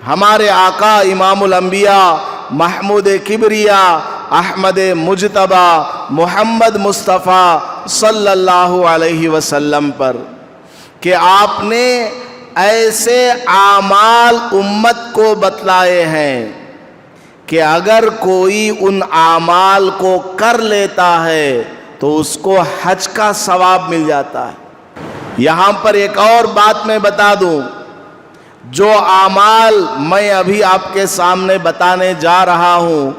ہمارے آقا امام الانبیاء محمود کبریا احمد مجتبی محمد مصطفیٰ صلی اللہ علیہ وسلم پر کہ آپ نے ایسے اعمال امت کو بتلائے ہیں کہ اگر کوئی ان اعمال کو کر لیتا ہے تو اس کو حج کا ثواب مل جاتا ہے۔ یہاں پر ایک اور بات میں بتا دوں، جو اعمال میں ابھی آپ کے سامنے بتانے جا رہا ہوں،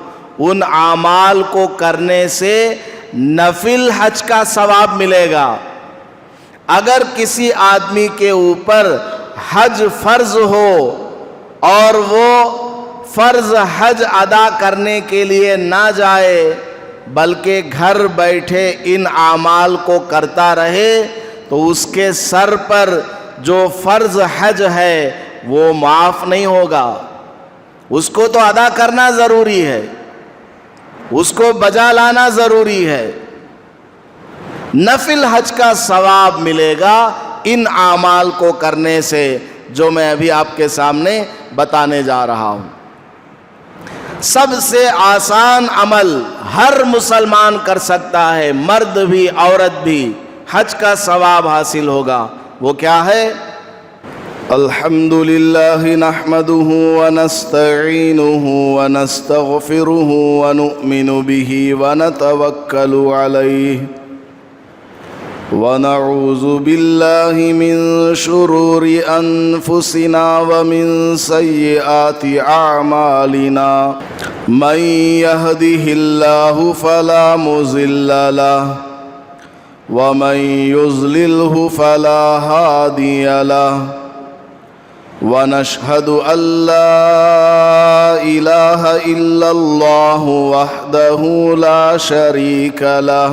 ان اعمال کو کرنے سے نفل حج کا ثواب ملے گا۔ اگر کسی آدمی کے اوپر حج فرض ہو اور وہ فرض حج ادا کرنے کے لیے نہ جائے بلکہ گھر بیٹھے ان اعمال کو کرتا رہے تو اس کے سر پر جو فرض حج ہے وہ معاف نہیں ہوگا۔ اس کو تو ادا کرنا ضروری ہے، اس کو بجا لانا ضروری ہے۔ نفل حج کا ثواب ملے گا ان اعمال کو کرنے سے جو میں ابھی آپ کے سامنے بتانے جا رہا ہوں۔ سب سے آسان عمل ہر مسلمان کر سکتا ہے، مرد بھی عورت بھی، حج کا ثواب حاصل ہوگا۔ وہ کیا ہے؟ الحمدللہ نحمده ونستعینه ونستغفره ونؤمن به ونتوکل علیہ ونعوذ باللہ من شرور انفسنا ومن سیئات اعمالنا من يهده الله فلا مضل له ومن يضلله فلا هادي له ونشهد أن لا إله إلا الله وحده لا شريك له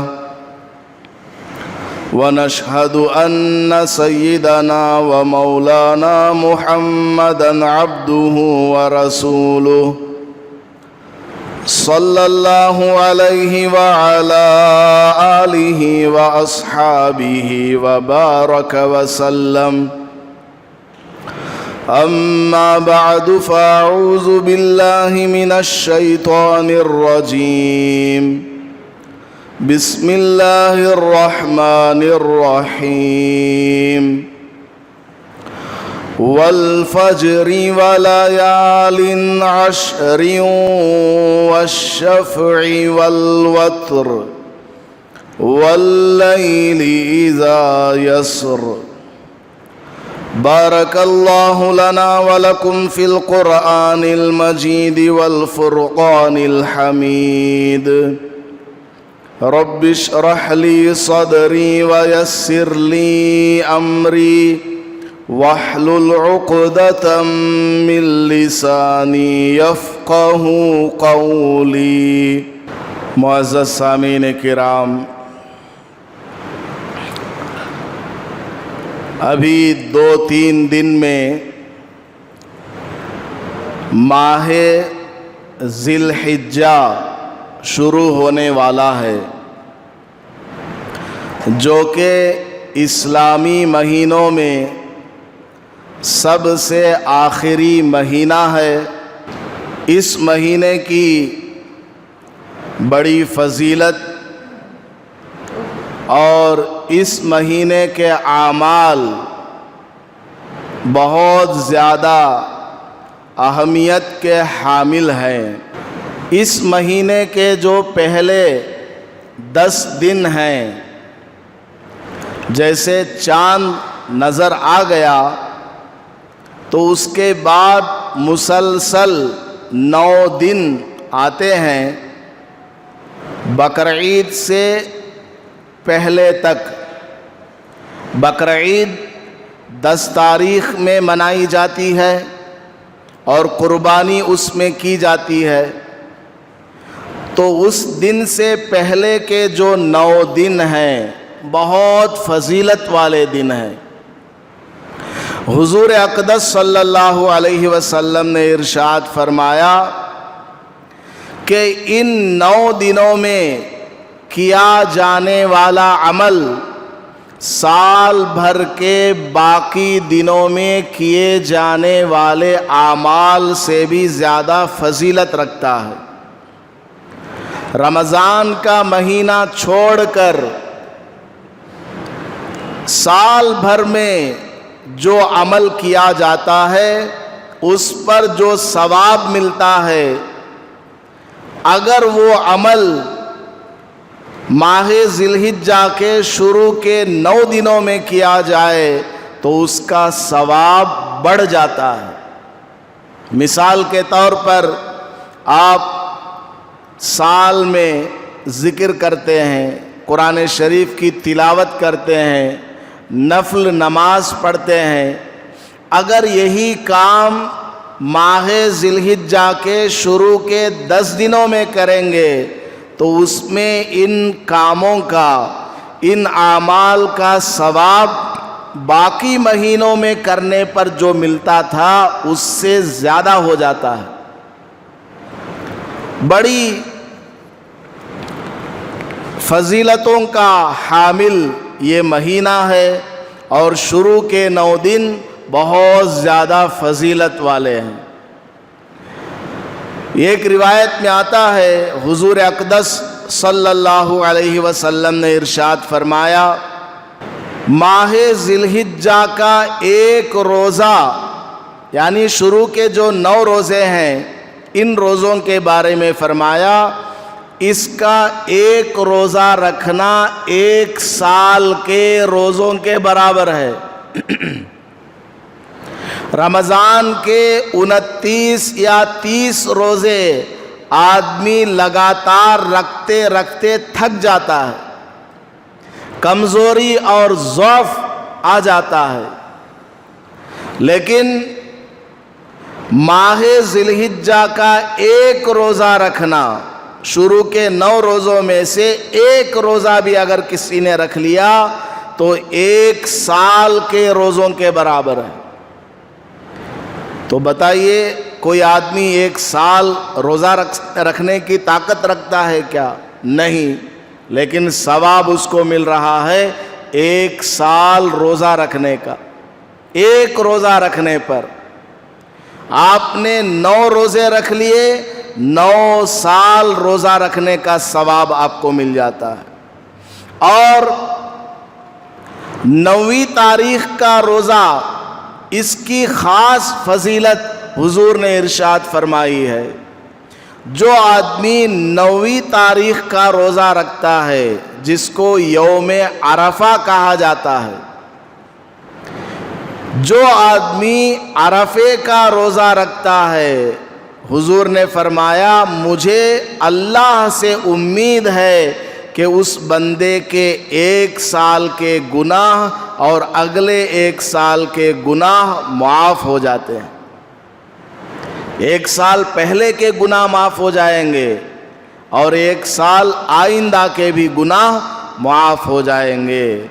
ونشهد أن سيدنا ومولانا محمدا عبده ورسوله صلى الله عليه وعلى آله وأصحابه وبارك وسلم أما بعد فأعوذ بالله من الشيطان الرجيم بسم الله الرحمن الرحيم والفجر وليال عشر والشفع والوتر والليل إذا يسر بارك الله لنا ولكم في القرآن المجيد والفرقان الحميد رب اشرح لي صدري ويسر لي أمري واحلل عقدة من لساني يفقه قولي۔ معزز سامعین کرام، ابھی 2-3 دن میں ماہ ذی الحجہ شروع ہونے والا ہے، جو کہ اسلامی مہینوں میں سب سے آخری مہینہ ہے۔ اس مہینے کی بڑی فضیلت اور اس مہینے کے اعمال بہت زیادہ اہمیت کے حامل ہیں۔ اس مہینے کے جو پہلے 10 دن ہیں، جیسے چاند نظر آ گیا تو اس کے بعد مسلسل 9 دن آتے ہیں، بقرعید سے پہلے تک۔ بقرعید 10 تاریخ میں منائی جاتی ہے اور قربانی اس میں کی جاتی ہے، تو اس دن سے پہلے کے جو 9 دن ہیں بہت فضیلت والے دن ہیں۔ حضور اقدس صلی اللہ علیہ وسلم نے ارشاد فرمایا کہ ان 9 دنوں میں کیا جانے والا عمل سال بھر کے باقی دنوں میں کیے جانے والے اعمال سے بھی زیادہ فضیلت رکھتا ہے۔ رمضان کا مہینہ چھوڑ کر سال بھر میں جو عمل کیا جاتا ہے اس پر جو ثواب ملتا ہے، اگر وہ عمل ماہ ذی الحجہ کے شروع کے 9 دنوں میں کیا جائے تو اس کا ثواب بڑھ جاتا ہے۔ مثال کے طور پر آپ سال میں ذکر کرتے ہیں، قرآن شریف کی تلاوت کرتے ہیں، نفل نماز پڑھتے ہیں، اگر یہی کام ماہ ذی الحجہ کے شروع کے 10 دنوں میں کریں گے تو اس میں ان کاموں کا، ان اعمال کا ثواب باقی مہینوں میں کرنے پر جو ملتا تھا اس سے زیادہ ہو جاتا ہے۔ بڑی فضیلتوں کا حامل یہ مہینہ ہے اور شروع کے 9 دن بہت زیادہ فضیلت والے ہیں۔ ایک روایت میں آتا ہے حضور اقدس صلی اللہ علیہ وسلم نے ارشاد فرمایا، ماہ ذی الحجہ کا ایک روزہ، یعنی شروع کے جو 9 روزے ہیں ان روزوں کے بارے میں فرمایا، اس کا ایک روزہ رکھنا 1 سال کے روزوں کے برابر ہے۔ رمضان کے 29 یا 30 روزے آدمی لگاتار رکھتے رکھتے تھک جاتا ہے، کمزوری اور ضعف آ جاتا ہے، لیکن ماہ ذی الحجہ کا ایک روزہ رکھنا، شروع کے 9 روزوں میں سے ایک روزہ بھی اگر کسی نے رکھ لیا تو 1 سال کے روزوں کے برابر ہے۔ تو بتائیے کوئی آدمی 1 سال روزہ رکھنے کی طاقت رکھتا ہے کیا؟ نہیں، لیکن ثواب اس کو مل رہا ہے 1 سال روزہ رکھنے کا۔ ایک روزہ رکھنے پر آپ نے 9 روزے رکھ لیے، 9 سال روزہ رکھنے کا ثواب آپ کو مل جاتا ہے۔ اور 9ویں تاریخ کا روزہ، اس کی خاص فضیلت حضور نے ارشاد فرمائی ہے، جو آدمی 9ویں تاریخ کا روزہ رکھتا ہے جس کو یوم عرفہ کہا جاتا ہے، جو آدمی عرفے کا روزہ رکھتا ہے، حضور نے فرمایا مجھے اللہ سے امید ہے کہ اس بندے کے 1 سال کے گناہ اور اگلے 1 سال کے گناہ معاف ہو جاتے ہیں۔ 1 سال پہلے کے گناہ معاف ہو جائیں گے اور 1 سال آئندہ کے بھی گناہ معاف ہو جائیں گے۔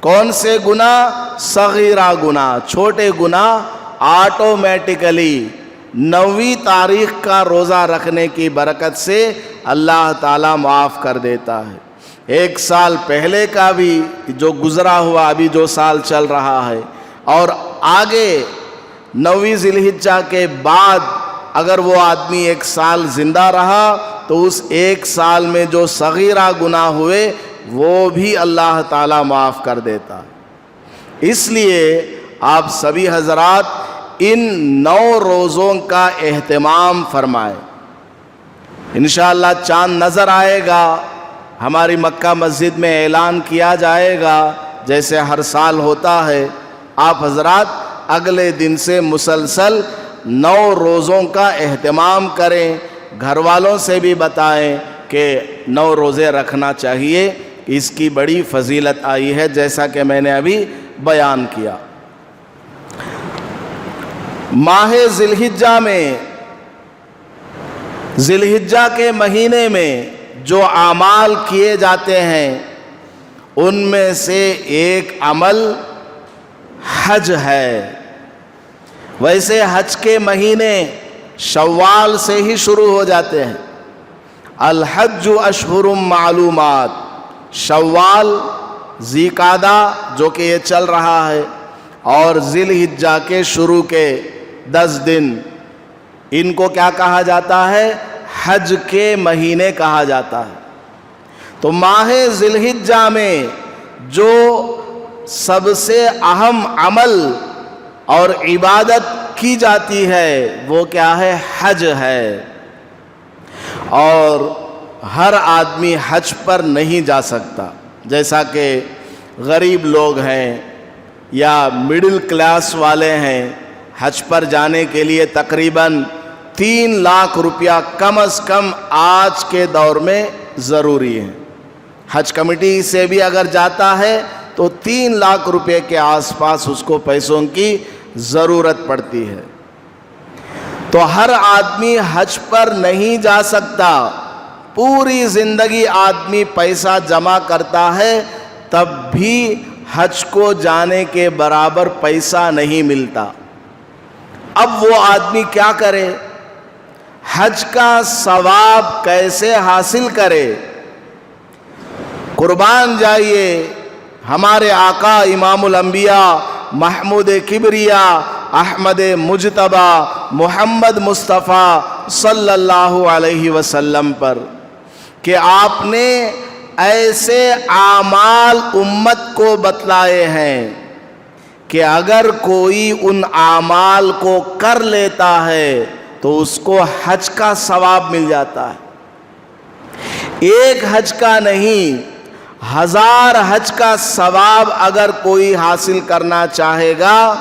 کون سے گناہ؟ صغیرہ گناہ، چھوٹے گناہ آٹومیٹکلی 9ویں تاریخ کا روزہ رکھنے کی برکت سے اللہ تعالیٰ معاف کر دیتا ہے۔ 1 سال پہلے کا بھی جو گزرا ہوا، ابھی جو سال چل رہا ہے، اور آگے 9ویں ذی الحجہ کے بعد اگر وہ آدمی 1 سال زندہ رہا تو اس 1 سال میں جو صغیرہ گناہ ہوئے وہ بھی اللہ تعالیٰ معاف کر دیتا ہے۔ اس لیے آپ سبھی حضرات ان 9 روزوں کا اہتمام فرمائیں۔ انشاءاللہ چاند نظر آئے گا، ہماری مکہ مسجد میں اعلان کیا جائے گا جیسے ہر سال ہوتا ہے۔ آپ حضرات اگلے دن سے مسلسل 9 روزوں کا اہتمام کریں، گھر والوں سے بھی بتائیں کہ 9 روزے رکھنا چاہیے، اس کی بڑی فضیلت آئی ہے جیسا کہ میں نے ابھی بیان کیا۔ ماہ ذی الحجہ میں، ذی الحجہ کے مہینے میں جو اعمال کیے جاتے ہیں ان میں سے ایک عمل حج ہے۔ ویسے حج کے مہینے شوال سے ہی شروع ہو جاتے ہیں۔ الحج اشہر معلومات، شوال ذی قعدہ جو کہ یہ چل رہا ہے اور ذی الحجہ کے شروع کے 10 دن، ان کو کیا کہا جاتا ہے؟ حج کے مہینے کہا جاتا ہے۔ تو ماہ ذی الحجہ میں جو سب سے اہم عمل اور عبادت کی جاتی ہے وہ کیا ہے؟ حج ہے۔ اور ہر آدمی حج پر نہیں جا سکتا، جیسا کہ غریب لوگ ہیں یا مڈل کلاس والے ہیں، حج پر جانے کے لیے تقریباً 3 لاکھ روپیہ کم از کم آج کے دور میں ضروری ہے۔ حج کمیٹی سے بھی اگر جاتا ہے تو 3 لاکھ روپے کے آس پاس اس کو پیسوں کی ضرورت پڑتی ہے۔ تو ہر آدمی حج پر نہیں جا سکتا، پوری زندگی آدمی پیسہ جمع کرتا ہے تب بھی حج کو جانے کے برابر پیسہ نہیں ملتا۔ اب وہ آدمی کیا کرے؟ حج کا ثواب کیسے حاصل کرے؟ قربان جائیے ہمارے آقا امام الانبیاء محمود کبریا احمد مجتبی محمد مصطفیٰ صلی اللہ علیہ وسلم پر کہ آپ نے ایسے اعمال امت کو بتلائے ہیں کہ اگر کوئی ان اعمال کو کر لیتا ہے تو اس کو حج کا ثواب مل جاتا ہے۔ ایک حج کا نہیں، 1000 حج کا ثواب اگر کوئی حاصل کرنا چاہے گا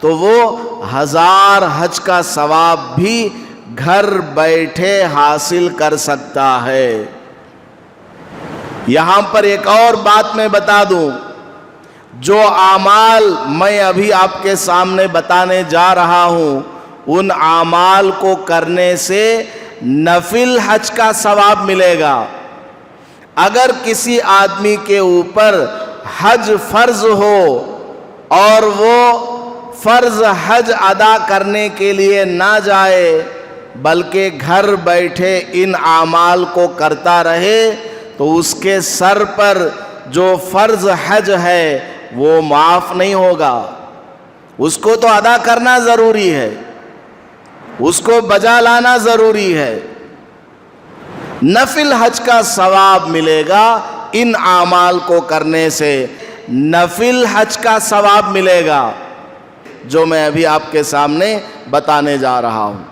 تو وہ 1000 حج کا ثواب بھی گھر بیٹھے حاصل کر سکتا ہے۔ یہاں پر ایک اور بات میں بتا دوں، جو اعمال میں ابھی آپ کے سامنے بتانے جا رہا ہوں ان اعمال کو کرنے سے نفل حج کا ثواب ملے گا۔ اگر کسی آدمی کے اوپر حج فرض ہو اور وہ فرض حج ادا کرنے کے لیے نہ جائے بلکہ گھر بیٹھے ان اعمال کو کرتا رہے تو اس کے سر پر جو فرض حج ہے وہ معاف نہیں ہوگا۔ اس کو تو ادا کرنا ضروری ہے، اس کو بجا لانا ضروری ہے۔ نفل حج کا ثواب ملے گا ان اعمال کو کرنے سے، نفل حج کا ثواب ملے گا جو میں ابھی آپ کے سامنے بتانے جا رہا ہوں۔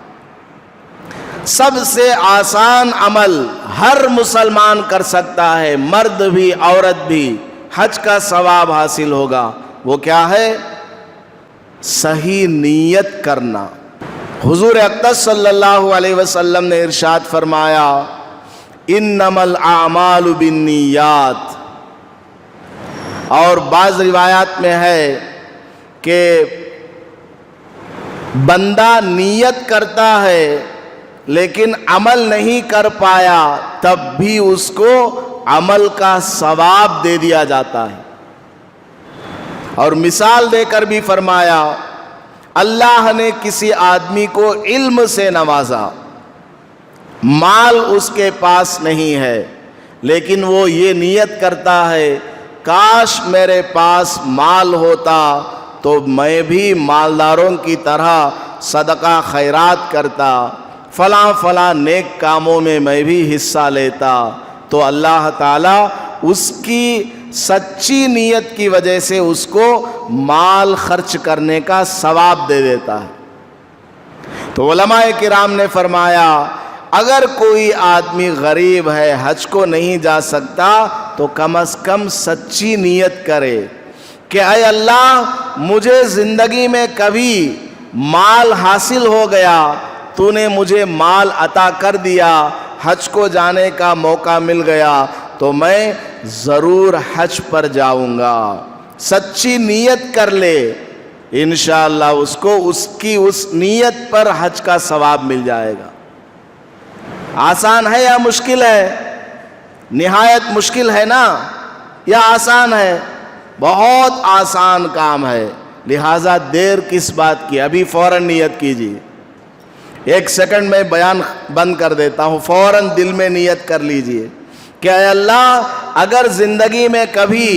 سب سے آسان عمل ہر مسلمان کر سکتا ہے، مرد بھی عورت بھی، حج کا ثواب حاصل ہوگا۔ وہ کیا ہے؟ صحیح نیت کرنا۔ حضور اقدس صلی اللہ علیہ وسلم نے ارشاد فرمایا انما الاعمال بالنیات، اور بعض روایات میں ہے کہ بندہ نیت کرتا ہے لیکن عمل نہیں کر پایا تب بھی اس کو عمل کا ثواب دے دیا جاتا ہے۔ اور مثال دے کر بھی فرمایا اللہ نے کسی آدمی کو علم سے نوازا، مال اس کے پاس نہیں ہے لیکن وہ یہ نیت کرتا ہے کاش میرے پاس مال ہوتا تو میں بھی مالداروں کی طرح صدقہ خیرات کرتا، فلاں فلاں نیک کاموں میں میں بھی حصہ لیتا، تو اللہ تعالیٰ اس کی سچی نیت کی وجہ سے اس کو مال خرچ کرنے کا ثواب دے دیتا ہے۔ تو علماء کرام نے فرمایا اگر کوئی آدمی غریب ہے حج کو نہیں جا سکتا تو کم از کم سچی نیت کرے کہ اے اللہ مجھے زندگی میں کبھی مال حاصل ہو گیا، تو نے مجھے مال عطا کر دیا، حج کو جانے کا موقع مل گیا تو میں ضرور حج پر جاؤں گا۔ سچی نیت کر لے، انشاءاللہ اس کو اس کی اس نیت پر حج کا ثواب مل جائے گا۔ آسان ہے یا مشکل ہے؟ نہایت مشکل ہے نا، یا آسان ہے؟ بہت آسان کام ہے، لہٰذا دیر کس بات کی، ابھی فوراً نیت کیجیے۔ 1 سیکنڈ میں بیان بند کر دیتا ہوں، فوراً دل میں نیت کر لیجئے کہ اے اللہ اگر زندگی میں کبھی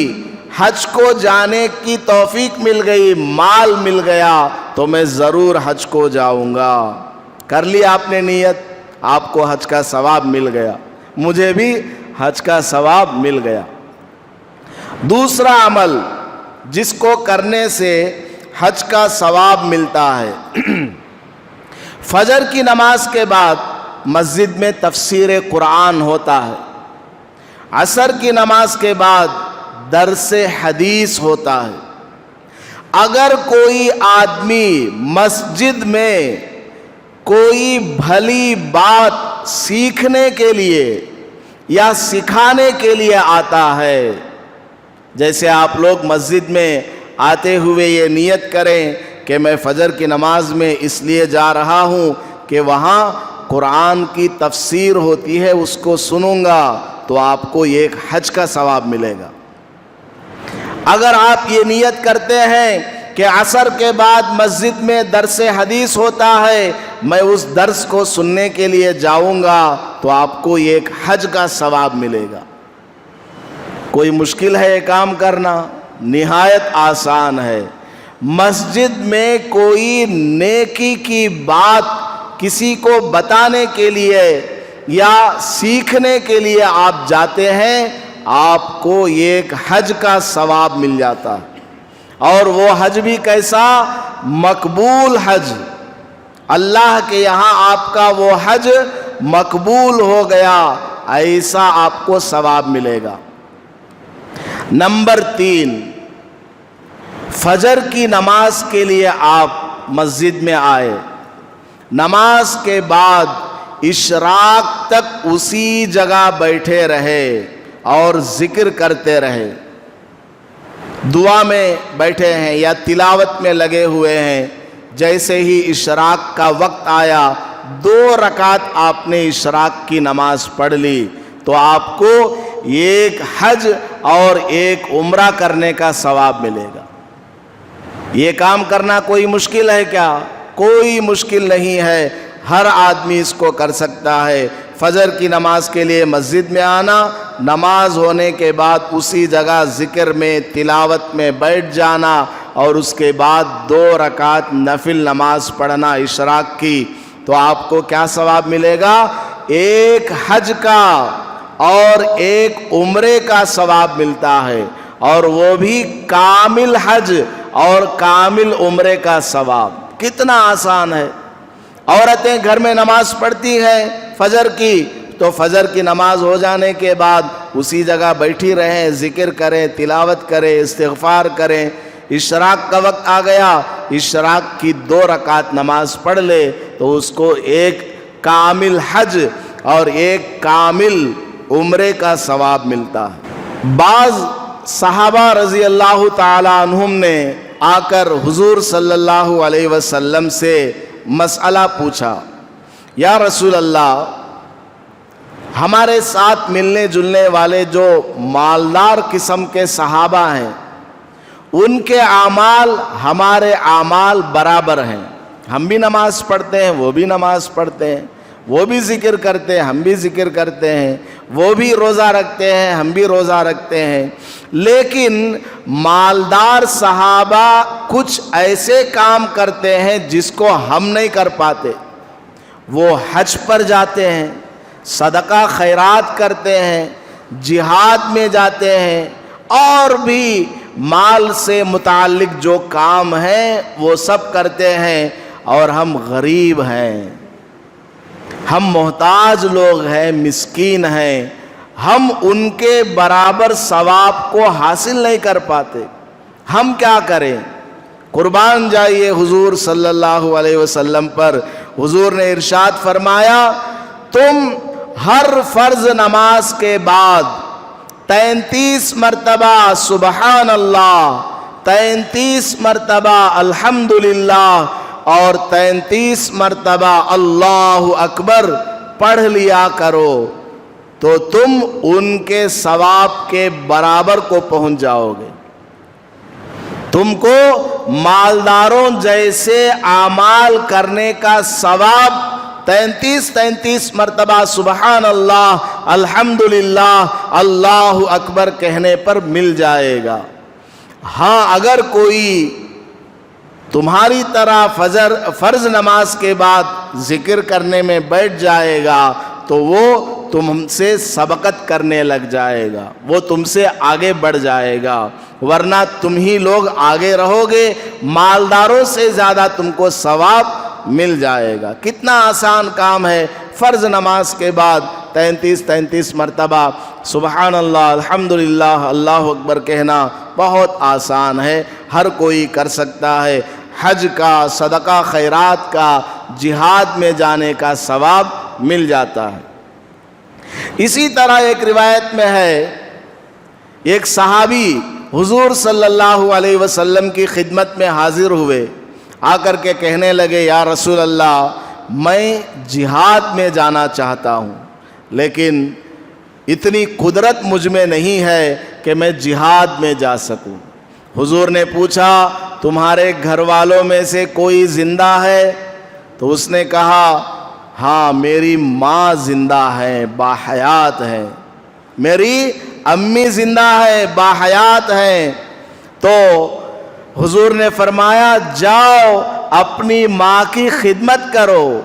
حج کو جانے کی توفیق مل گئی، مال مل گیا تو میں ضرور حج کو جاؤں گا۔ کر لی آپ نے نیت، آپ کو حج کا ثواب مل گیا، مجھے بھی حج کا ثواب مل گیا۔ دوسرا عمل جس کو کرنے سے حج کا ثواب ملتا ہے، فجر کی نماز کے بعد مسجد میں تفسیر قرآن ہوتا ہے، عصر کی نماز کے بعد درس حدیث ہوتا ہے۔ اگر کوئی آدمی مسجد میں کوئی بھلی بات سیکھنے کے لیے یا سکھانے کے لیے آتا ہے، جیسے آپ لوگ مسجد میں آتے ہوئے یہ نیت کریں کہ میں فجر کی نماز میں اس لیے جا رہا ہوں کہ وہاں قرآن کی تفسیر ہوتی ہے، اس کو سنوں گا، تو آپ کو ایک حج کا ثواب ملے گا۔ اگر آپ یہ نیت کرتے ہیں کہ عصر کے بعد مسجد میں درس حدیث ہوتا ہے، میں اس درس کو سننے کے لیے جاؤں گا، تو آپ کو ایک حج کا ثواب ملے گا۔ کوئی مشکل ہے یہ کام کرنا؟ نہایت آسان ہے۔ مسجد میں کوئی نیکی کی بات کسی کو بتانے کے لیے یا سیکھنے کے لیے آپ جاتے ہیں، آپ کو ایک حج کا ثواب مل جاتا ہے، اور وہ حج بھی کیسا؟ مقبول حج۔ اللہ کے یہاں آپ کا وہ حج مقبول ہو گیا، ایسا آپ کو ثواب ملے گا۔ نمبر 3، فجر کی نماز کے لیے آپ مسجد میں آئے، نماز کے بعد اشراق تک اسی جگہ بیٹھے رہے اور ذکر کرتے رہے، دعا میں بیٹھے ہیں یا تلاوت میں لگے ہوئے ہیں۔ جیسے ہی اشراق کا وقت آیا، 2 رکعت آپ نے اشراق کی نماز پڑھ لی، تو آپ کو ایک حج اور ایک عمرہ کرنے کا ثواب ملے گا۔ یہ کام کرنا کوئی مشکل ہے کیا؟ کوئی مشکل نہیں ہے، ہر آدمی اس کو کر سکتا ہے۔ فجر کی نماز کے لیے مسجد میں آنا، نماز ہونے کے بعد اسی جگہ ذکر میں تلاوت میں بیٹھ جانا، اور اس کے بعد 2 رکعت نفل نماز پڑھنا اشراق کی، تو آپ کو کیا ثواب ملے گا؟ ایک حج کا اور ایک عمرے کا ثواب ملتا ہے، اور وہ بھی کامل حج اور کامل عمرے کا ثواب۔ کتنا آسان ہے۔ عورتیں گھر میں نماز پڑھتی ہیں فجر کی، تو فجر کی نماز ہو جانے کے بعد اسی جگہ بیٹھی رہیں، ذکر کریں، تلاوت کریں، استغفار کریں۔ اشراق کا وقت آ گیا، اشراق کی 2 رکعت نماز پڑھ لے، تو اس کو ایک کامل حج اور ایک کامل عمرے کا ثواب ملتا ہے۔ بعض صحابہ رضی اللہ تعالی عنہم نے آ کر حضور صلی اللہ علیہ وسلم سے مسئلہ پوچھا، یا رسول اللہ، ہمارے ساتھ ملنے جلنے والے جو مالدار قسم کے صحابہ ہیں، ان کے اعمال ہمارے اعمال برابر ہیں، ہم بھی نماز پڑھتے ہیں، وہ بھی نماز پڑھتے ہیں، وہ بھی ذکر کرتے ہیں، ہم بھی ذکر کرتے ہیں، وہ بھی روزہ رکھتے ہیں، ہم بھی روزہ رکھتے ہیں، لیکن مالدار صحابہ کچھ ایسے کام کرتے ہیں جس کو ہم نہیں کر پاتے۔ وہ حج پر جاتے ہیں، صدقہ خیرات کرتے ہیں، جہاد میں جاتے ہیں، اور بھی مال سے متعلق جو کام ہیں وہ سب کرتے ہیں، اور ہم غریب ہیں، ہم محتاج لوگ ہیں، مسکین ہیں، ہم ان کے برابر ثواب کو حاصل نہیں کر پاتے۔ ہم کیا کریں؟ قربان جائیے حضور صلی اللہ علیہ وسلم پر۔ حضور نے ارشاد فرمایا، تم ہر فرض نماز کے بعد 33 مرتبہ سبحان اللہ، 33 مرتبہ الحمدللہ اور 33 مرتبہ اللہ اکبر پڑھ لیا کرو، تو تم ان کے ثواب کے برابر کو پہنچ جاؤ گے۔ تم کو مالداروں جیسے اعمال کرنے کا ثواب 33 مرتبہ سبحان اللہ الحمدللہ اللہ اکبر کہنے پر مل جائے گا۔ ہاں اگر کوئی تمہاری طرح فرض نماز کے بعد ذکر کرنے میں بیٹھ جائے گا تو وہ تم سے سبقت کرنے لگ جائے گا، وہ تم سے آگے بڑھ جائے گا، ورنہ تم ہی لوگ آگے رہو گے، مالداروں سے زیادہ تم کو ثواب مل جائے گا۔ کتنا آسان کام ہے فرض نماز کے بعد 33 مرتبہ سبحان اللہ الحمدللہ اللہ اکبر کہنا بہت آسان ہے، ہر کوئی کر سکتا ہے۔ حج کا، صدقہ خیرات کا، جہاد میں جانے کا ثواب مل جاتا ہے۔ اسی طرح ایک روایت میں ہے، ایک صحابی حضور صلی اللہ علیہ وسلم کی خدمت میں حاضر ہوئے، آ کر کے کہنے لگے یا رسول اللہ میں جہاد میں جانا چاہتا ہوں، لیکن اتنی قدرت مجھ میں نہیں ہے کہ میں جہاد میں جا سکوں۔ حضور نے پوچھا تمہارے گھر والوں میں سے کوئی زندہ ہے؟ تو اس نے کہا ہاں میری ماں زندہ ہے، باحیات ہے، میری امی زندہ ہے، باحیات ہے۔ تو حضور نے فرمایا جاؤ اپنی ماں کی خدمت کرو،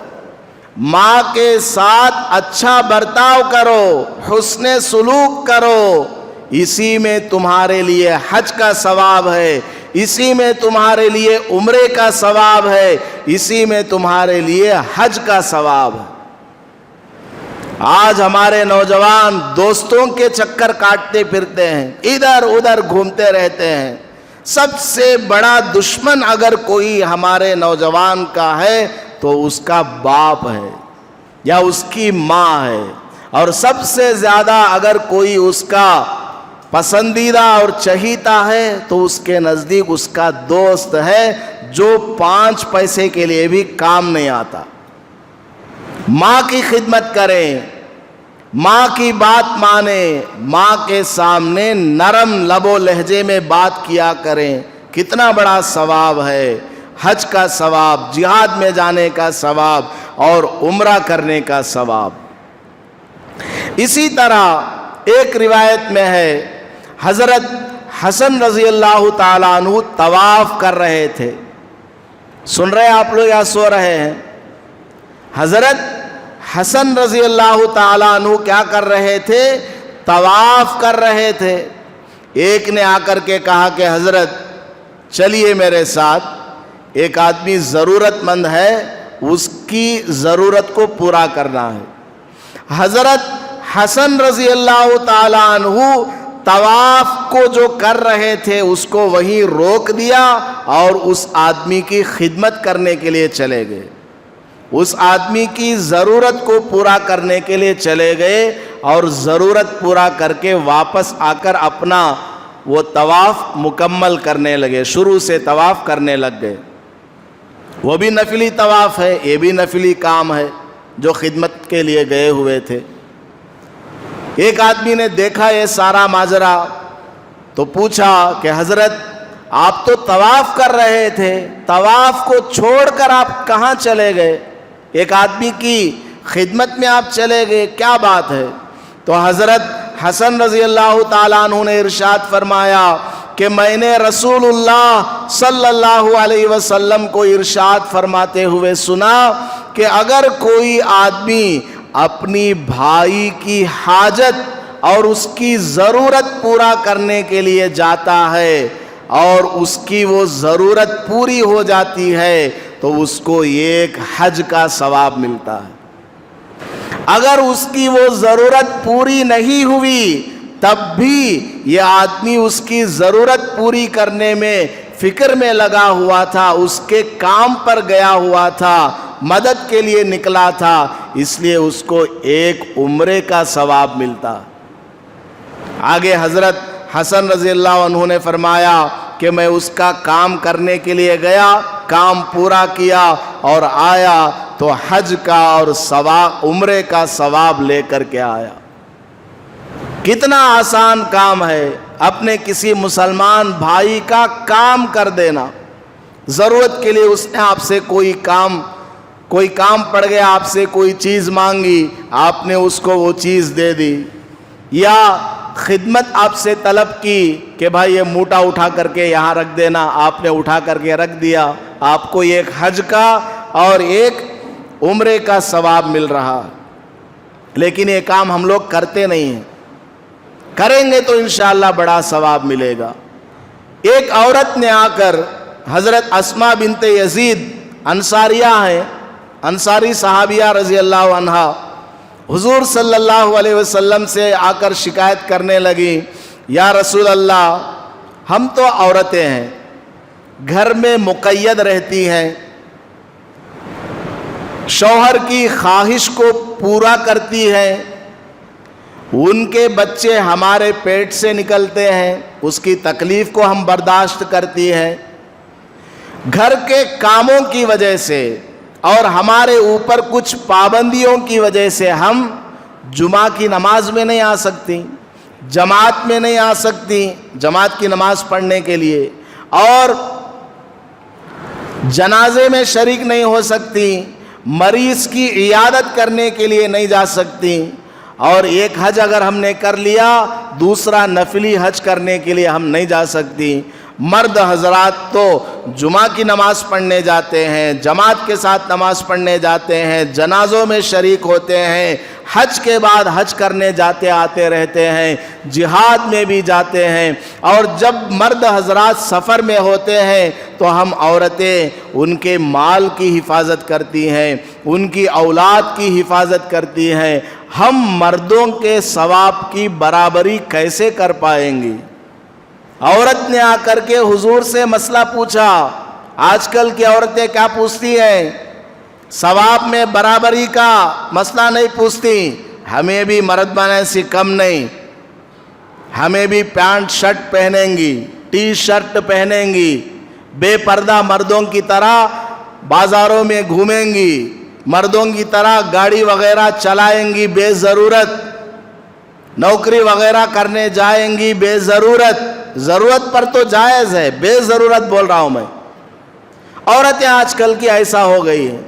ماں کے ساتھ اچھا برتاؤ کرو، حسن سلوک کرو، اسی میں تمہارے لیے حج کا ثواب ہے، اسی میں تمہارے لیے عمرے کا ثواب ہے، اسی میں تمہارے لیے حج کا ثواب ہے۔ آج ہمارے نوجوان دوستوں کے چکر کاٹتے پھرتے ہیں، ادھر ادھر گھومتے رہتے ہیں۔ سب سے بڑا دشمن اگر کوئی ہمارے نوجوان کا ہے تو اس کا باپ ہے یا اس کی ماں ہے، اور سب سے زیادہ اگر کوئی اس کا پسندیدہ اور چہیتا ہے تو اس کے نزدیک اس کا دوست ہے جو 5 پیسے کے لیے بھی کام نہیں آتا۔ ماں کی خدمت کریں، ماں کی بات مانیں، ماں کے سامنے نرم لب و لہجے میں بات کیا کریں، کتنا بڑا ثواب ہے، حج کا ثواب، جہاد میں جانے کا ثواب اور عمرہ کرنے کا ثواب۔ اسی طرح ایک روایت میں ہے حضرت حسن رضی اللہ تعالیٰ عنہ طواف کر رہے تھے۔ سن رہے ہیں آپ لوگ یا سو رہے ہیں؟ حضرت حسن رضی اللہ تعالیٰ عنہ کیا کر رہے تھے؟ طواف کر رہے تھے۔ ایک نے آ کر کے کہا کہ حضرت چلیے میرے ساتھ، ایک آدمی ضرورت مند ہے، اس کی ضرورت کو پورا کرنا ہے۔ حضرت حسن رضی اللہ تعالیٰ عنہ طواف کو جو کر رہے تھے اس کو وہیں روک دیا اور اس آدمی کی خدمت کرنے کے لیے چلے گئے، اس آدمی کی ضرورت کو پورا کرنے کے لیے چلے گئے، اور ضرورت پورا کر کے واپس آ کر اپنا وہ طواف مکمل کرنے لگے، شروع سے طواف کرنے لگ گئے۔ وہ بھی نفلی طواف ہے، یہ بھی نفلی کام ہے جو خدمت کے لیے گئے ہوئے تھے۔ ایک آدمی نے دیکھا یہ سارا ماجرا تو پوچھا کہ حضرت آپ تو طواف کر رہے تھے، طواف کو چھوڑ کر آپ کہاں چلے گئے؟ ایک آدمی کی خدمت میں آپ چلے گئے، کیا بات ہے؟ تو حضرت حسن رضی اللہ تعالیٰ عنہ نے ارشاد فرمایا کہ میں نے رسول اللہ صلی اللہ علیہ وسلم کو ارشاد فرماتے ہوئے سنا کہ اگر کوئی آدمی اپنی بھائی کی حاجت اور اس کی ضرورت پورا کرنے کے لیے جاتا ہے اور اس کی وہ ضرورت پوری ہو جاتی ہے تو اس کو ایک حج کا ثواب ملتا ہے۔ اگر اس کی وہ ضرورت پوری نہیں ہوئی تب بھی یہ آدمی اس کی ضرورت پوری کرنے میں فکر میں لگا ہوا تھا، اس کے کام پر گیا ہوا تھا، مدد کے لیے نکلا تھا، اس لیے اس کو ایک عمرے کا ثواب ملتا۔ آگے حضرت حسن رضی اللہ عنہ نے فرمایا کہ میں اس کا کام کرنے کے لیے گیا، کام پورا کیا اور آیا تو حج کا اور ثواب عمرے کا ثواب لے کر کے آیا۔ کتنا آسان کام ہے اپنے کسی مسلمان بھائی کا کام کر دینا۔ ضرورت کے لیے اس نے آپ سے کوئی کام پڑ گیا، آپ سے کوئی چیز مانگی، آپ نے اس کو وہ چیز دے دی، یا خدمت آپ سے طلب کی کہ بھائی یہ موٹا اٹھا کر کے یہاں رکھ دینا، آپ نے اٹھا کر کے رکھ دیا، آپ کو ایک حج کا اور ایک عمرے کا ثواب مل رہا، لیکن یہ کام ہم لوگ کرتے نہیں ہیں، کریں گے تو انشاءاللہ بڑا ثواب ملے گا۔ ایک عورت نے آ کر حضرت اسماء بنت یزید انصاریہ ہیں، انصاری صحابیہ رضی اللہ عنہا، حضور صلی اللہ علیہ وسلم سے آ کر شکایت کرنے لگی، یا رسول اللہ ہم تو عورتیں ہیں، گھر میں مقید رہتی ہیں، شوہر کی خواہش کو پورا کرتی ہیں، ان کے بچے ہمارے پیٹ سے نکلتے ہیں، اس کی تکلیف کو ہم برداشت کرتی ہیں، گھر کے کاموں کی وجہ سے اور ہمارے اوپر کچھ پابندیوں کی وجہ سے ہم جمعہ کی نماز میں نہیں آ سکتی، جماعت میں نہیں آ سکتی جماعت کی نماز پڑھنے کے لیے، اور جنازے میں شریک نہیں ہو سکتی، مریض کی عیادت کرنے کے لیے نہیں جا سکتی، اور ایک حج اگر ہم نے کر لیا دوسرا نفلی حج کرنے کے لیے ہم نہیں جا سکتی۔ مرد حضرات تو جمعہ کی نماز پڑھنے جاتے ہیں، جماعت کے ساتھ نماز پڑھنے جاتے ہیں، جنازوں میں شریک ہوتے ہیں، حج کے بعد حج کرنے جاتے آتے رہتے ہیں، جہاد میں بھی جاتے ہیں، اور جب مرد حضرات سفر میں ہوتے ہیں تو ہم عورتیں ان کے مال کی حفاظت کرتی ہیں، ان کی اولاد کی حفاظت کرتی ہیں، ہم مردوں کے ثواب کی برابری کیسے کر پائیں گی؟ عورت نے آ کر کے حضور سے مسئلہ پوچھا۔ آج کل کی عورتیں کیا پوچھتی ہیں؟ ثواب میں برابری کا مسئلہ نہیں پوچھتی، ہمیں بھی مرد بننے سے کم نہیں، ہمیں بھی پینٹ شرٹ پہنیں گی، ٹی شرٹ پہنیں گی، بے پردہ مردوں کی طرح بازاروں میں گھومیں گی، مردوں کی طرح گاڑی وغیرہ چلائیں گی بے ضرورت، نوکری وغیرہ کرنے جائیں گی بے ضرورت، ضرورت پر تو جائز ہے، بے ضرورت بول رہا ہوں میں۔ عورتیں آج کل کی ایسا ہو گئی ہیں۔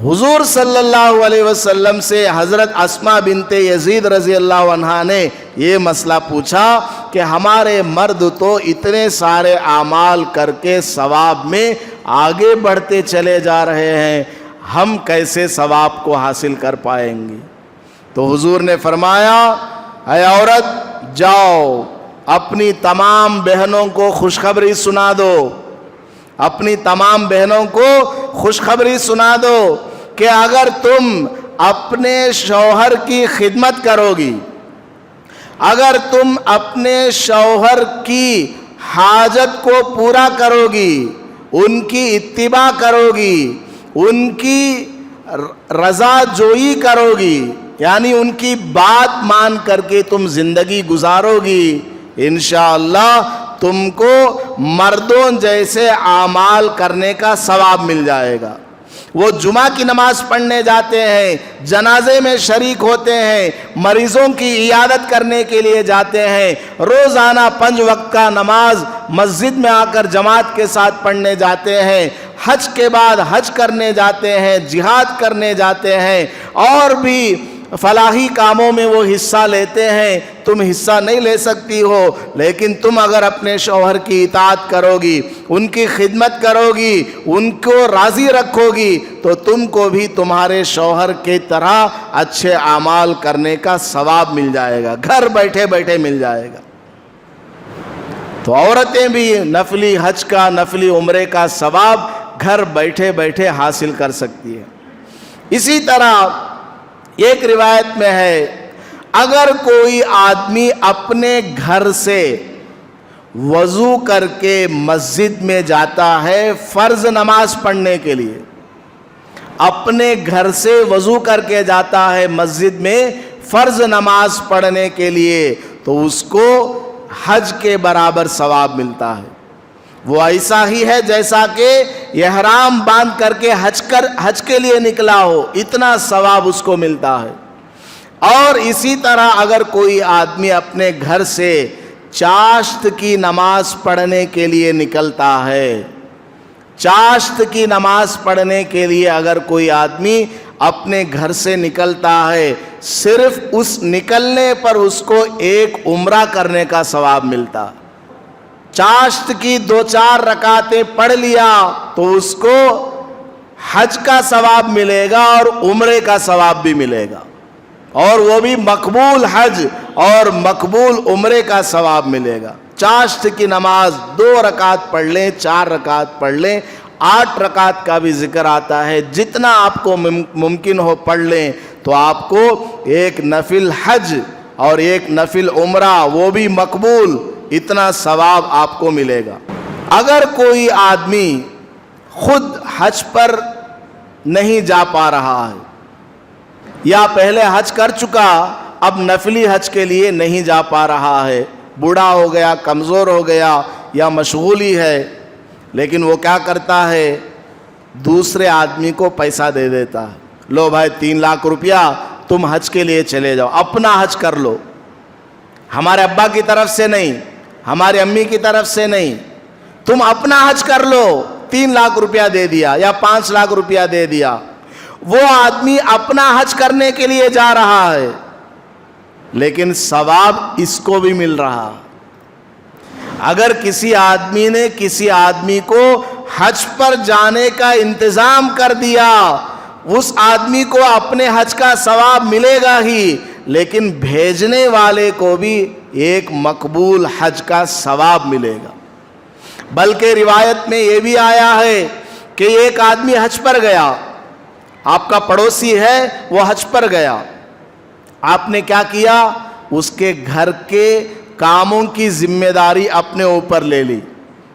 حضور صلی اللہ علیہ وسلم سے حضرت اسماء بنت یزید رضی اللہ عنہا نے یہ مسئلہ پوچھا کہ ہمارے مرد تو اتنے سارے اعمال کر کے ثواب میں آگے بڑھتے چلے جا رہے ہیں، ہم کیسے ثواب کو حاصل کر پائیں گے؟ تو حضور نے فرمایا، اے عورت جاؤ اپنی تمام بہنوں کو خوشخبری سنا دو، اپنی تمام بہنوں کو خوشخبری سنا دو کہ اگر تم اپنے شوہر کی خدمت کرو گی، اگر تم اپنے شوہر کی حاجت کو پورا کرو گی، ان کی اتباع کرو گی، ان کی رضا جوئی کرو گی، یعنی ان کی بات مان کر کے تم زندگی گزارو گی، انشاءاللہ تم کو مردوں جیسے اعمال کرنے کا ثواب مل جائے گا۔ وہ جمعہ کی نماز پڑھنے جاتے ہیں، جنازے میں شریک ہوتے ہیں، مریضوں کی عیادت کرنے کے لیے جاتے ہیں، روزانہ 5 وقت کا نماز مسجد میں آ کر جماعت کے ساتھ پڑھنے جاتے ہیں، حج کے بعد حج کرنے جاتے ہیں، جہاد کرنے جاتے ہیں، اور بھی فلاحی کاموں میں وہ حصہ لیتے ہیں۔ تم حصہ نہیں لے سکتی ہو، لیکن تم اگر اپنے شوہر کی اطاعت کرو گی، ان کی خدمت کرو گی، ان کو راضی رکھو گی، تو تم کو بھی تمہارے شوہر کی طرح اچھے اعمال کرنے کا ثواب مل جائے گا، گھر بیٹھے بیٹھے مل جائے گا۔ تو عورتیں بھی نفلی حج کا، نفلی عمرے کا ثواب گھر بیٹھے بیٹھے حاصل کر سکتی ہے۔ اسی طرح ایک روایت میں ہے، اگر کوئی آدمی اپنے گھر سے وضو کر کے مسجد میں جاتا ہے فرض نماز پڑھنے کے لیے، اپنے گھر سے وضو کر کے جاتا ہے مسجد میں فرض نماز پڑھنے کے لیے، تو اس کو حج کے برابر ثواب ملتا ہے۔ وہ ایسا ہی ہے جیسا کہ احرام باندھ کر کے حج کے لیے نکلا ہو، اتنا ثواب اس کو ملتا ہے۔ اور اسی طرح اگر کوئی آدمی اپنے گھر سے چاشت کی نماز پڑھنے کے لیے نکلتا ہے، چاشت کی نماز پڑھنے کے لیے اگر کوئی آدمی اپنے گھر سے نکلتا ہے، صرف اس نکلنے پر اس کو ایک عمرہ کرنے کا ثواب ملتا۔ چاشت کی 2-4 رکعتیں پڑھ لیا تو اس کو حج کا ثواب ملے گا اور عمرے کا ثواب بھی ملے گا، اور وہ بھی مقبول حج اور مقبول عمرے کا ثواب ملے گا۔ چاشت کی نماز 2 رکعت پڑھ لیں، 4 رکعت پڑھ لیں، 8 رکعت کا بھی ذکر آتا ہے، جتنا آپ کو ممکن ہو پڑھ لیں تو آپ کو ایک نفل حج اور ایک نفل عمرہ وہ بھی مقبول، اتنا ثواب آپ کو ملے گا۔ اگر کوئی آدمی خود حج پر نہیں جا پا رہا ہے یا پہلے حج کر چکا اب نفلی حج کے لیے نہیں جا پا رہا ہے، بوڑھا ہو گیا، کمزور ہو گیا یا مشغولی ہے، لیکن وہ کیا کرتا ہے، دوسرے آدمی کو پیسہ دے دیتا ہے، لو بھائی 3 لاکھ روپیہ تم حج کے لیے چلے جاؤ، اپنا حج کر لو، ہمارے ابا کی طرف سے نہیں، ہماری امی کی طرف سے نہیں، تم اپنا حج کر لو۔ 3 لاکھ روپیہ دے دیا یا 5 لاکھ روپیہ دے دیا، وہ آدمی اپنا حج کرنے کے لیے جا رہا ہے لیکن ثواب اس کو بھی مل رہا۔ اگر کسی آدمی نے کسی آدمی کو حج پر جانے کا انتظام کر دیا، اس آدمی کو اپنے حج کا ثواب ملے گا ہی، لیکن بھیجنے والے کو بھی ایک مقبول حج کا ثواب ملے گا۔ بلکہ روایت میں یہ بھی آیا ہے کہ ایک آدمی حج پر گیا، آپ کا پڑوسی ہے وہ حج پر گیا، آپ نے کیا کیا، اس کے گھر کے کاموں کی ذمہ داری اپنے اوپر لے لی،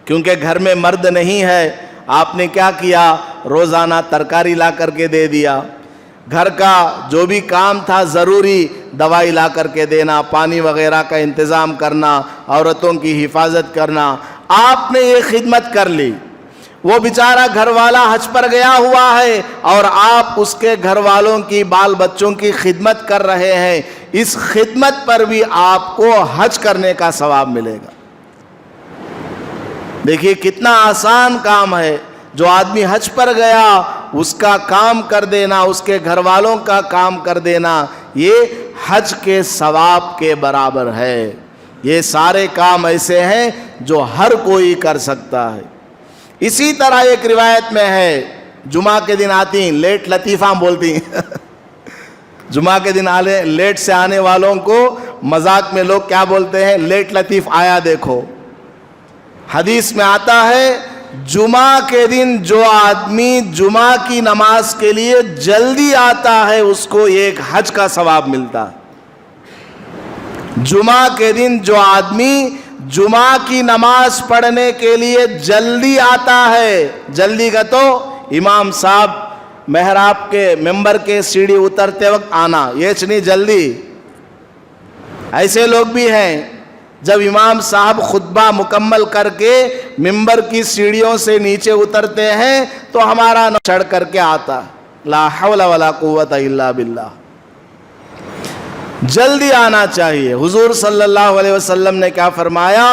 کیونکہ گھر میں مرد نہیں ہے، آپ نے کیا کیا، روزانہ ترکاری لا کر کے دے دیا، گھر کا جو بھی کام تھا ضروری، دوائی لا کر کے دینا، پانی وغیرہ کا انتظام کرنا، عورتوں کی حفاظت کرنا، آپ نے یہ خدمت کر لی۔ وہ بیچارہ گھر والا حج پر گیا ہوا ہے اور آپ اس کے گھر والوں کی، بال بچوں کی خدمت کر رہے ہیں، اس خدمت پر بھی آپ کو حج کرنے کا ثواب ملے گا۔ دیکھیے کتنا آسان کام ہے، جو آدمی حج پر گیا اس کا کام کر دینا، اس کے گھر والوں کا کام کر دینا، یہ حج کے ثواب کے برابر ہے۔ یہ سارے کام ایسے ہیں جو ہر کوئی کر سکتا ہے۔ اسی طرح ایک روایت میں ہے، جمعہ کے دن آتی ہیں لیٹ لطیفہ بولتی ہیں جمعہ کے دن لیٹ سے آنے والوں کو مذاق میں لوگ کیا بولتے ہیں، لیٹ لطیف آیا دیکھو۔ حدیث میں آتا ہے جمعہ کے دن جو آدمی جمعہ کی نماز کے لیے جلدی آتا ہے اس کو ایک حج کا ثواب ملتا ہے۔ جمعہ کے دن جو آدمی جمعہ کی نماز پڑھنے کے لیے جلدی آتا ہے، جلدی کا تو امام صاحب محراب کے ممبر کے سیڑھی اترتے وقت آنا، یہ چنی جلدی۔ ایسے لوگ بھی ہیں جب امام صاحب خطبہ مکمل کر کے ممبر کی سیڑھیوں سے نیچے اترتے ہیں تو ہمارا چڑھ کر کے آتا، لا حول ولا قوت الا باللہ۔ جلدی آنا چاہیے۔ حضور صلی اللہ علیہ وسلم نے کیا فرمایا،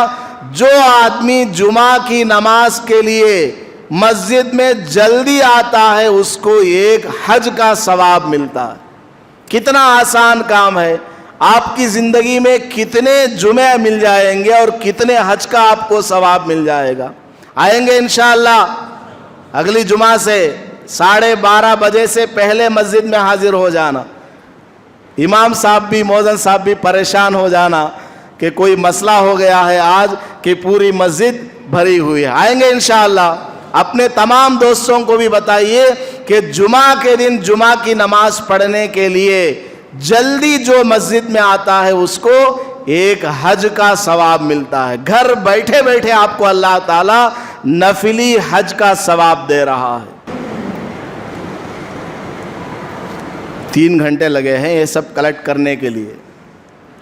جو آدمی جمعہ کی نماز کے لیے مسجد میں جلدی آتا ہے اس کو ایک حج کا ثواب ملتا ہے۔ کتنا آسان کام ہے، آپ کی زندگی میں کتنے جمعے مل جائیں گے اور کتنے حج کا آپ کو ثواب مل جائے گا۔ آئیں گے انشاءاللہ اگلی جمعہ سے 12:30 بجے سے پہلے مسجد میں حاضر ہو جانا، امام صاحب بھی مؤذن صاحب بھی پریشان ہو جانا کہ کوئی مسئلہ ہو گیا ہے آج کہ پوری مسجد بھری ہوئی ہے۔ آئیں گے انشاءاللہ، اپنے تمام دوستوں کو بھی بتائیے کہ جمعہ کے دن جمعہ کی نماز پڑھنے کے لیے جلدی جو مسجد میں آتا ہے اس کو ایک حج کا ثواب ملتا ہے۔ گھر بیٹھے بیٹھے آپ کو اللہ تعالیٰ نفلی حج کا ثواب دے رہا ہے۔ 3 گھنٹے لگے ہیں یہ سب کلیکٹ کرنے کے لیے،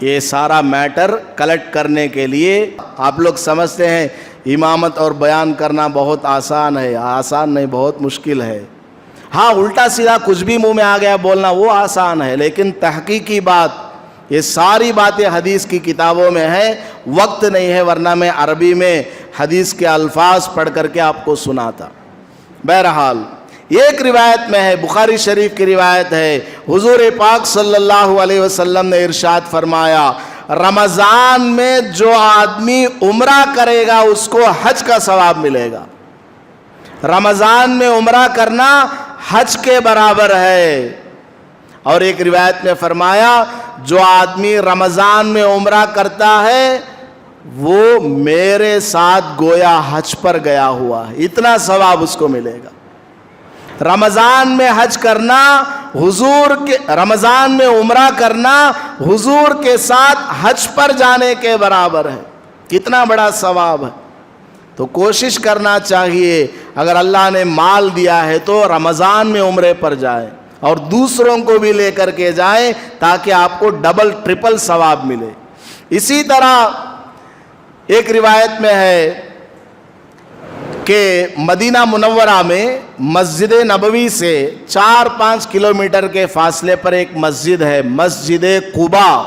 یہ سارا میٹر کلیکٹ کرنے کے لیے۔ آپ لوگ سمجھتے ہیں امامت اور بیان کرنا بہت آسان ہے، آسان نہیں، بہت مشکل ہے۔ ہاں الٹا سیدھا کچھ بھی منہ میں آ گیا بولنا وہ آسان ہے، لیکن تحقیقی بات یہ ساری باتیں حدیث کی کتابوں میں ہیں، وقت نہیں ہے ورنہ میں عربی میں حدیث کے الفاظ پڑھ کر کے آپ کو سناتا۔ بہرحال ایک روایت میں ہے، بخاری شریف کی روایت ہے، حضور پاک صلی اللہ علیہ وسلم نے ارشاد فرمایا رمضان میں جو آدمی عمرہ کرے گا اس کو حج کا ثواب ملے گا۔ رمضان میں عمرہ کرنا حج کے برابر ہے۔ اور ایک روایت میں فرمایا جو آدمی رمضان میں عمرہ کرتا ہے وہ میرے ساتھ گویا حج پر گیا ہوا ہے، اتنا ثواب اس کو ملے گا۔ رمضان میں حج کرنا رمضان میں عمرہ کرنا حضور کے ساتھ حج پر جانے کے برابر ہے، کتنا بڑا ثواب ہے۔ تو کوشش کرنا چاہیے اگر اللہ نے مال دیا ہے تو رمضان میں عمرے پر جائیں اور دوسروں کو بھی لے کر کے جائیں تاکہ آپ کو ڈبل ٹرپل ثواب ملے۔ اسی طرح ایک روایت میں ہے کہ مدینہ منورہ میں مسجد نبوی سے 4-5 کلومیٹر کے فاصلے پر ایک مسجد ہے، مسجد قباء۔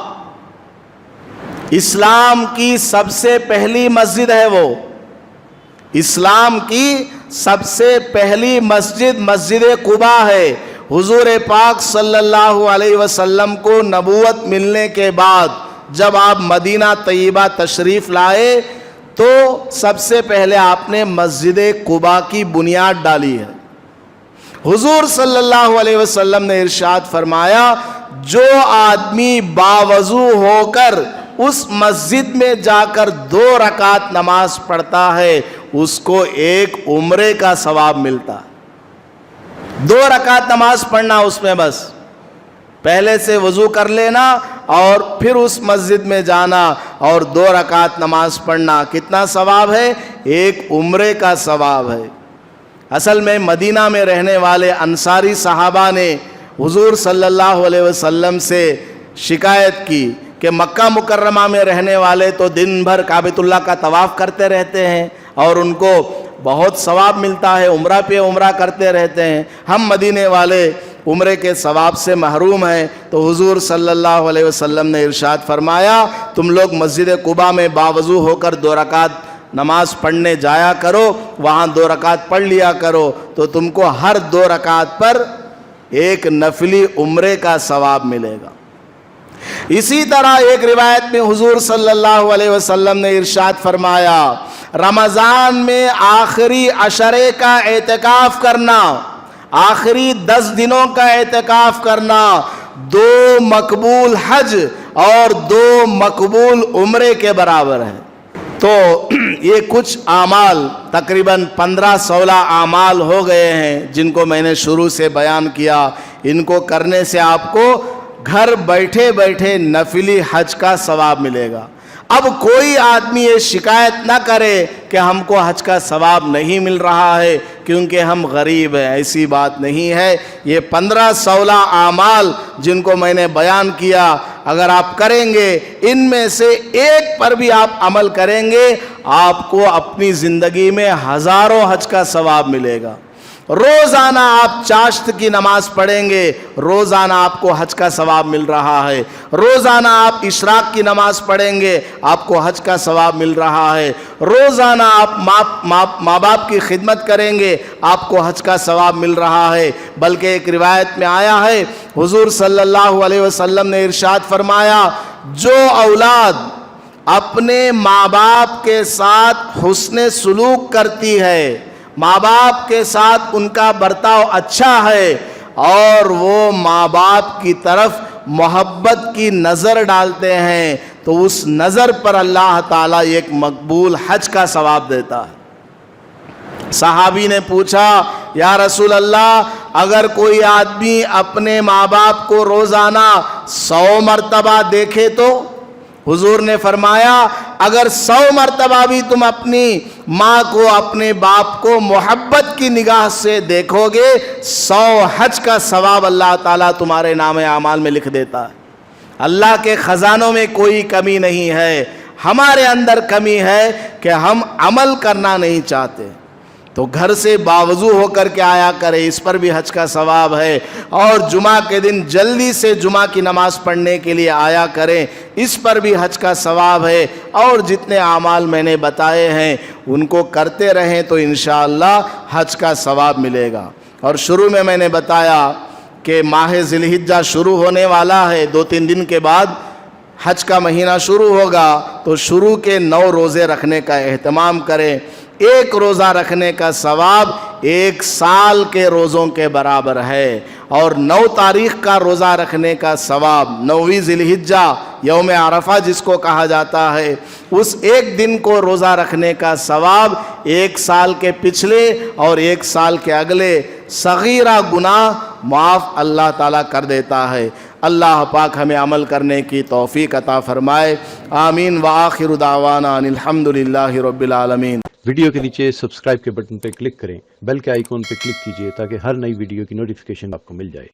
اسلام کی سب سے پہلی مسجد ہے وہ، اسلام کی سب سے پہلی مسجد مسجد قباء ہے۔ حضور پاک صلی اللہ علیہ وسلم کو نبوت ملنے کے بعد جب آپ مدینہ طیبہ تشریف لائے تو سب سے پہلے آپ نے مسجد قباء کی بنیاد ڈالی ہے۔ حضور صلی اللہ علیہ وسلم نے ارشاد فرمایا جو آدمی باوضو ہو کر اس مسجد میں جا کر 2 رکعت نماز پڑھتا ہے اس کو ایک عمرے کا ثواب ملتا ہے۔ 2 رکعت نماز پڑھنا، اس میں بس پہلے سے وضو کر لینا اور پھر اس مسجد میں جانا اور 2 رکعت نماز پڑھنا، کتنا ثواب ہے؟ ایک عمرے کا ثواب ہے۔ اصل میں مدینہ میں رہنے والے انصاری صحابہ نے حضور صلی اللہ علیہ وسلم سے شکایت کی کہ مکہ مکرمہ میں رہنے والے تو دن بھر کعبۃ اللہ کا طواف کرتے رہتے ہیں اور ان کو بہت ثواب ملتا ہے، عمرہ پہ عمرہ کرتے رہتے ہیں، ہم مدینے والے عمرے کے ثواب سے محروم ہیں۔ تو حضور صلی اللہ علیہ وسلم نے ارشاد فرمایا تم لوگ مسجد قباء میں باوضو ہو کر 2 رکعت نماز پڑھنے جایا کرو، وہاں 2 رکعت پڑھ لیا کرو تو تم کو ہر 2 رکعت پر ایک نفلی عمرے کا ثواب ملے گا۔ اسی طرح ایک روایت میں حضور صلی اللہ علیہ وسلم نے ارشاد فرمایا رمضان میں آخری عشرے کا اعتکاف کرنا، آخری 10 دنوں کا اعتکاف کرنا 2 مقبول حج اور 2 مقبول عمرے کے برابر ہے۔ تو یہ کچھ اعمال تقریباً 15-16 اعمال ہو گئے ہیں جن کو میں نے شروع سے بیان کیا، ان کو کرنے سے آپ کو گھر بیٹھے بیٹھے نفلی حج کا ثواب ملے گا۔ اب کوئی آدمی یہ شکایت نہ کرے کہ ہم کو حج کا ثواب نہیں مل رہا ہے کیونکہ ہم غریب ہیں، ایسی بات نہیں ہے۔ یہ 15-16 اعمال جن کو میں نے بیان کیا اگر آپ کریں گے، ان میں سے ایک پر بھی آپ عمل کریں گے، آپ کو اپنی زندگی میں ہزاروں حج کا ثواب ملے گا۔ روزانہ آپ چاشت کی نماز پڑھیں گے، روزانہ آپ کو حج کا ثواب مل رہا ہے۔ روزانہ آپ اشراق کی نماز پڑھیں گے، آپ کو حج کا ثواب مل رہا ہے۔ روزانہ آپ ماں باپ کی خدمت کریں گے، آپ کو حج کا ثواب مل رہا ہے۔ بلکہ ایک روایت میں آیا ہے حضور صلی اللہ علیہ وسلم نے ارشاد فرمایا جو اولاد اپنے ماں باپ کے ساتھ حسن سلوک کرتی ہے، ماں باپ کے ساتھ ان کا برتاؤ اچھا ہے اور وہ ماں باپ کی طرف محبت کی نظر ڈالتے ہیں تو اس نظر پر اللہ تعالیٰ ایک مقبول حج کا ثواب دیتا ہے۔ صحابی نے پوچھا یا رسول اللہ اگر کوئی آدمی اپنے ماں باپ کو روزانہ 100 مرتبہ دیکھے تو؟ حضور نے فرمایا اگر 100 مرتبہ بھی تم اپنی ماں کو اپنے باپ کو محبت کی نگاہ سے دیکھو گے 100 حج کا ثواب اللہ تعالیٰ تمہارے نام اعمال میں لکھ دیتا ہے۔ اللہ کے خزانوں میں کوئی کمی نہیں ہے، ہمارے اندر کمی ہے کہ ہم عمل کرنا نہیں چاہتے۔ تو گھر سے باوضو ہو کر کے آیا کرے، اس پر بھی حج کا ثواب ہے۔ اور جمعہ کے دن جلدی سے جمعہ کی نماز پڑھنے کے لیے آیا کریں، اس پر بھی حج کا ثواب ہے۔ اور جتنے اعمال میں نے بتائے ہیں ان کو کرتے رہیں تو انشاءاللہ حج کا ثواب ملے گا۔ اور شروع میں نے بتایا کہ ماہ ذی الحجہ شروع ہونے والا ہے، 2-3 دن کے بعد حج کا مہینہ شروع ہوگا، تو شروع کے 9 روزے رکھنے کا اہتمام کریں۔ ایک روزہ رکھنے کا ثواب 1 سال کے روزوں کے برابر ہے، اور 9 تاریخ کا روزہ رکھنے کا ثواب، 9ویں ذی الحجہ یوم عرفہ جس کو کہا جاتا ہے، اس ایک دن کو روزہ رکھنے کا ثواب 1 سال کے پچھلے اور 1 سال کے اگلے صغیرہ گناہ معاف اللہ تعالیٰ کر دیتا ہے۔ اللہ پاک ہمیں عمل کرنے کی توفیق عطا فرمائے، آمین۔ وآخر دعوانا ان الحمدللہ رب العالمین۔ ویڈیو کے نیچے سبسکرائب کے بٹن پہ کلک کریں، بیل کے آئیکن پہ کلک کیجئے تاکہ ہر نئی ویڈیو کی نوٹیفیکیشن آپ کو مل جائے۔